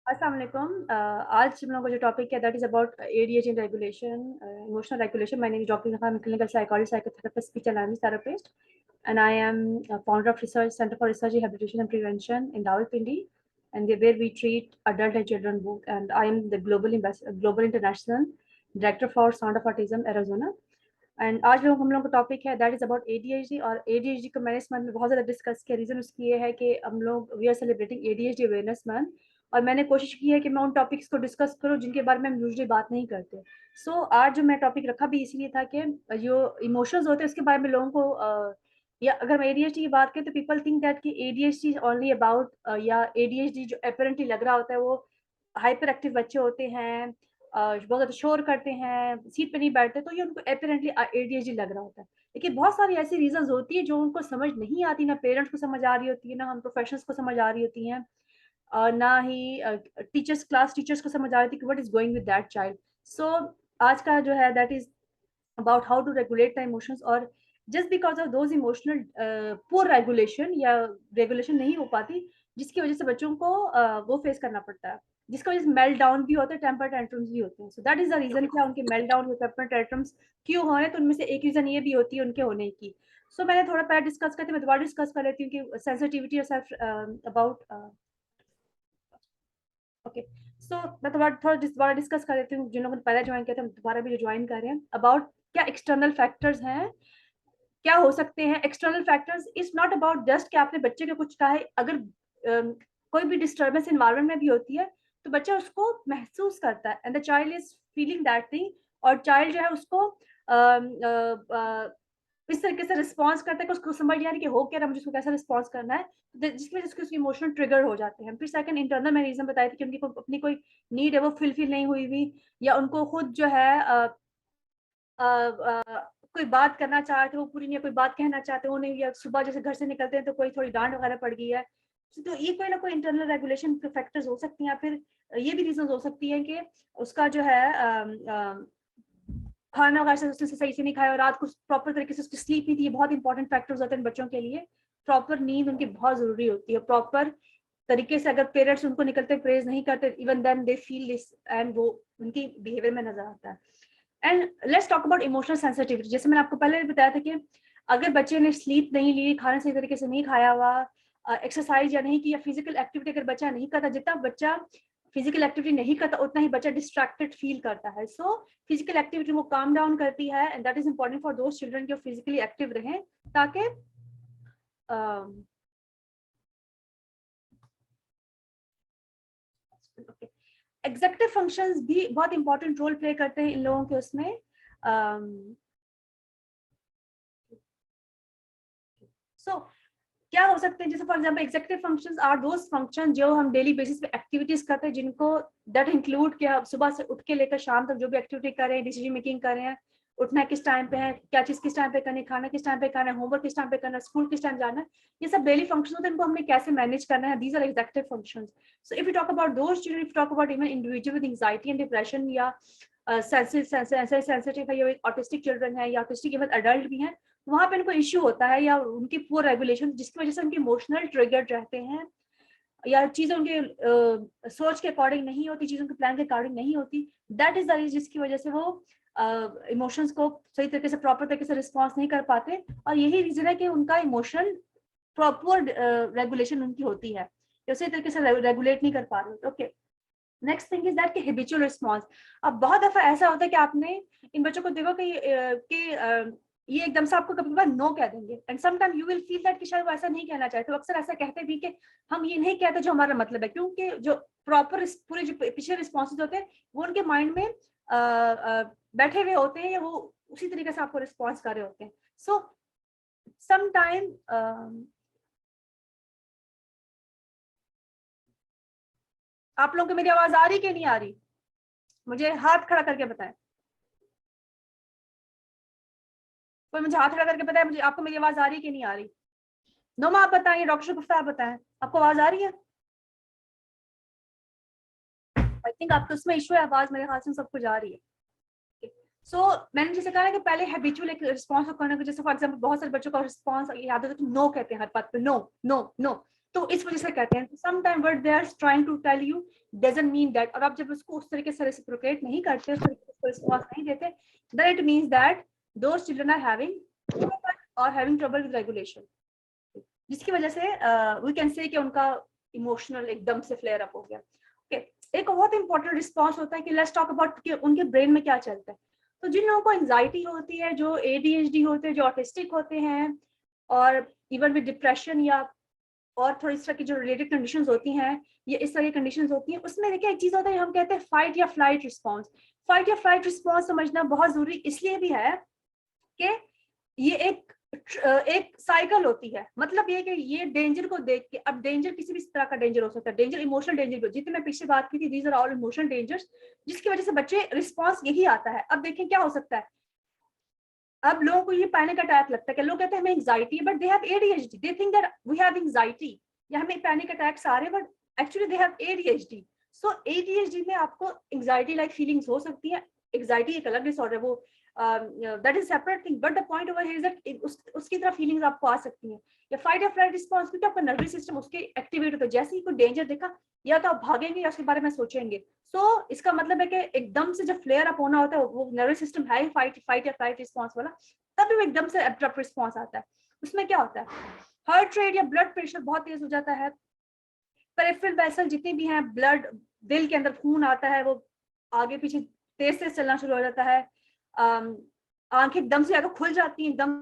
अस्सलाम वालेकुम। आज हम लोगों का जो टॉपिक है that is about ADHD and regulation, emotional regulation. My name is doctor Naham, clinical psychologist, psychotherapist, speech and language therapist, and I am founder of Research Center for Research Rehabilitation and Prevention in Rawalpindi, and where we treat adult and children both. And I am the global international director for Sound of Autism Arizona. And आज लोग हम लोग का topic है that is about ADHD. और ADHD को मैंने इस मंथ में बहुत ज़्यादा डिस्कस किया। रीज़न उसकी ये है कि हम लोग we are celebrating ADHD awareness month, और मैंने कोशिश की है कि मैं उन टॉपिक्स को डिस्कस करूं जिनके बारे में हम यूजुअली बात नहीं करते। आज जो मैं टॉपिक रखा भी इसीलिए था कि जो इमोशंस होते हैं उसके बारे में लोगों को या अगर हम एडीएचडी की बात करें तो पीपल थिंक दैट कि एडीएचडी इज ओनली अबाउट, या एडीएचडी जो अपेरेंटली लग रहा होता है वो हाइपर एक्टिव बच्चे होते हैं, बहुत ज़्यादा शोर करते हैं, सीट पे नहीं बैठते, तो ये उनको अपेरेंटली एडीएचडी लग रहा होता है। लेकिन बहुत सारी ऐसी रीजंस होती है जो उनको समझ नहीं आती, ना पेरेंट्स को समझ आ रही होती है, ना हम प्रोफेशनल्स को समझ आ रही होती हैं, ना ही टीचर्स क्लास टीचर्स को समझ आ रही थी कि what is going with that child. So आज का जो है that is about how to regulate the emotions. और just because of those emotional poor regulation या रेगुलेशन नहीं हो पाती, जिसकी वजह से बच्चों को वो फेस करना पड़ता है, जिसकी वजह से मेल्ट डाउन भी होते हैं, टेम्पर टेंट्रम्स भी होते हैं। So that is the reason क्या उनके मेल्ट डाउन या टेम्पर टेंट्रम्स क्यों हो रहे हैं। तो उनमें से एक रीजन ये भी होती है उनके होने की। मैंने थोड़ा पहले डिस्कस करती, मैं दोबारा डिस्कस कर लेती हूँ कि सेंसिटिविटी और सेल्फ अबाउट ओके। मैं थोड़ा दोबारा डिस्कस कर लेती हूँ। जिन लोगों ने पहले ज्वाइन किया था दोबारा भी जो ज्वाइन कर रहे हैं, अबाउट क्या एक्सटर्नल फैक्टर्स हैं, क्या हो सकते हैं external factors. It's not about just कि आपने बच्चे के कुछ कहा है। अगर कोई भी डिस्टर्बेंस इन्वायरमेंट में भी होती है तो बच्चा उसको महसूस करता है, and the child is feeling that thing. और चाइल्ड जो है उसको इस तरीके से रिस्पॉन्स करता है कि उसको समझ नहीं आ रही कि हो क्या रहा, मुझे उसको कैसा रिस्पॉन्स करना है, जिसकी वजह से उसके इमोशनल ट्रिगर हो जाते हैं। फिर सेकंड इंटरनल मैंने रीजन बताया था कि उनकी अपनी कोई नीड है वो फिल नहीं हुई हुई, या उनको खुद जो है कोई बात करना चाहते हो पूरी नहीं, कोई बात कहना चाहते हो नहीं, या सुबह जैसे घर से निकलते हैं तो कोई थोड़ी डांट वगैरह पड़ गई है। तो ये कोई ना कोई इंटरनल रेगुलेशन फैक्टर्स हो सकती हैं, या फिर ये भी रीजन हो सकती है कि उसका जो है खाना वगैरह से उसने सही से नहीं खाया, और रात को प्रॉपर तरीके से उसकी स्लीप नहीं थी। ये बहुत इंपॉर्टेंट फैक्टर्स होते हैं बच्चों के लिए। प्रॉपर नींद उनकी बहुत जरूरी होती है। प्रॉपर तरीके से अगर पेरेंट्स उनको निकलते प्रेज नहीं करते, even then they feel this, and वो उनकी बिहेवियर में नजर आता है। And let's talk about emotional sensitivity. जैसे मैंने आपको पहले भी बताया था कि अगर बच्चे ने स्लीप नहीं ली, खाना सही तरीके से नहीं खाया हुआ, एक्सरसाइज या नहीं किया, फिजिकल एक्टिविटी अगर बच्चा नहीं करता, जितना बच्चा फिजिकल एक्टिविटी नहीं करता उतना ही बच्चा डिस्ट्रैक्टेड फील करता है। सो फिजिकल एक्टिविटी वो काम डाउन करती है, and that is important for those children जो फिजिकली एक्टिव रहें, ताकि एग्जेक्टिव फंक्शंस भी बहुत इंपॉर्टेंट रोल प्ले करते हैं इन लोगों के उसमें। सो क्या हो सकते हैं, जैसे for example executive functions are those function जो हम डेली बेसिस पे एक्टिविटीज करते हैं, जिनको दैट इंक्लूड कि आप सुबह से उठ के लेकर शाम तक जो भी एक्टिविटी कर रहे हैं, डिसीजन मेकिंग कर रहे हैं, उठना किस टाइम पे है, क्या चीज किस टाइम पे करनी, खाना किस टाइम पे करना है, होमवर्क किस टाइम पे करना है, स्कूल किस टाइम जाना है, ये सब डेली फंक्शन होते हैं, इनको हमने कैसे मैनेज करना है। These are executive functions. So if you talk about those children, if you talk about even individual with anxiety and depression, या सेंसिटिव है, या ऑटिस्टिक चिल्ड्रन है, या ऑटिस्टिक इवन अडल्ट भी हैं, वहां पे उनको इश्यू होता है, या उनकी पुअर रेगुलेशन जिसकी वजह से उनके इमोशनल ट्रिगर रहते हैं, या चीजें उनके सोच के अकॉर्डिंग नहीं होती, चीजों के प्लान के अकॉर्डिंग नहीं होती। दैट इज द रीजन जिसकी वजह से वो इमोशंस को सही तरीके से प्रॉपर तरीके से रिस्पॉन्स नहीं कर पाते, और यही रीजन है कि उनका इमोशनल प्रॉपर रेगुलेशन उनकी होती है, उसी तरीके से रेगुलेट नहीं कर पा रहे। Okay, next thing is that कि हैबिचुअल रिस्पॉन्स। अब बहुत दफा ऐसा होता है कि आपने इन बच्चों को देखो कि ये एकदम से आपको कभी कभार नो कह देंगे, and some time you will feel that कि शायद वो ऐसा नहीं कहना चाहते। तो अक्सर ऐसा कहते भी कि हम ये नहीं कहते जो हमारा मतलब है, क्योंकि जो प्रॉपर पूरे जो पिछले रिस्पॉन्सेज होते हैं वो उनके माइंड में बैठे हुए होते हैं, या वो उसी तरीके से आपको रिस्पॉन्स कर रहे होते हैं। सो सम टाइम आप लोगों को मेरी आवाज आ रही कि नहीं आ रही? मुझे हाथ खड़ा करके बताएं, कोई मुझे हाथ खड़ा करके बताए मुझे आपको मेरी आवाज आ रही है कि नहीं आ रही। नोमा आप बताएं, डॉक्टर शगुफ्ता आप बताएं, आपको आवाज आ रही है? आई थिंक आपको उसमें इशू है, आवाज मेरे ख्याल से सब कुछ आ रही है। मैंने जैसे कहा ना कि पहले हैबिचुअल एक रिस्पॉन्स करने को, जैसे फॉर एग्जांपल बहुत सारे बच्चों का रिस्पॉन्स याद है तो नो कहते हैं हर बात पे, नो नो नो। तो इस वजह से कहते हैं some time what they are trying to tell you doesn't mean that, और आप जब उसको उस तरीके से रेसिप्रोकेट नहीं करते, उस तरीके से रिस्पॉन्स नहीं देते, then it means that those children are having trouble with regulation, जिसकी वजह से वी कैन से कि उनका इमोशनल एकदम से फ्लेयर अप हो गया। ओके, एक बहुत इंपॉर्टेंट रिस्पॉन्स होता है कि लेट्स टॉक अबाउट कि उनके ब्रेन में क्या चलता है। तो जिन लोगों को एंजाइटी होती है, जो ADHD होते हैं, जो ऑटिस्टिक होते हैं, और इवन विद डिप्रेशन या और थोड़ी इस तरह की जो रिलेटेड कंडीशंस होती हैं, ये इस तरह की कंडीशंस होती हैं, उसमें देखिए एक चीज होता है, हम कहते हैं फाइट या फ्लाइट रिस्पॉन्स। फाइट या फ्लाइट रिस्पॉन्स समझना बहुत जरूरी इसलिए भी है कि ये एक साइकिल होती है। मतलब ये कि ये डेंजर को देख के, अब डेंजर किसी भी तरह का डेंजर हो सकता है, डेंजर इमोशनल डेंजर, जितने मैं पीछे बात की थी, these are all emotional dangers, जिसकी वजह से बच्चे रिस्पॉन्स यही आता है। अब देखें क्या हो सकता है, अब लोगों को ये पैनिक अटैक लगता है कि लोग कहते हैं हमें एंजाइटी है, but they have ADHD, they think that we have anxiety या हमें पैनिक अटैक्स आ रहे हैं, but actually they have ADHD। So ADHD में आपको एंजाइटी लाइक फीलिंग्स हो सकती है। एंजाइटी एक अलग डिसऑर्डर है, वो that is separate thing, but the point over here is that उसकी तरह फीलिंग्स आपको आ सकती हैं। या फाइट या फ्लाइट रिस्पॉन्स, क्योंकि आपका नर्वस सिस्टम उसके एक्टिवेट होता है, जैसे ही कोई डेंजर देखा या तो आप भागेंगे या उसके बारे में सोचेंगे। सो इसका मतलब है कि एकदम से जब फ्लेयर अप होना होता है, वो नर्वस सिस्टम है फाइट या फ्लाइट रिस्पॉन्स वाला, तब भी एकदम से एब्रप्ट रिस्पॉन्स आता है। उसमें क्या होता है, हार्ट रेट या ब्लड प्रेशर बहुत तेज हो जाता है, पेरिफेरल वेसल जितने भी हैं, ब्लड दिल के अंदर खून आता है, वो आगे पीछे तेज से चलना शुरू हो जाता है, आंखें एकदम से खुल जाती हैं, एकदम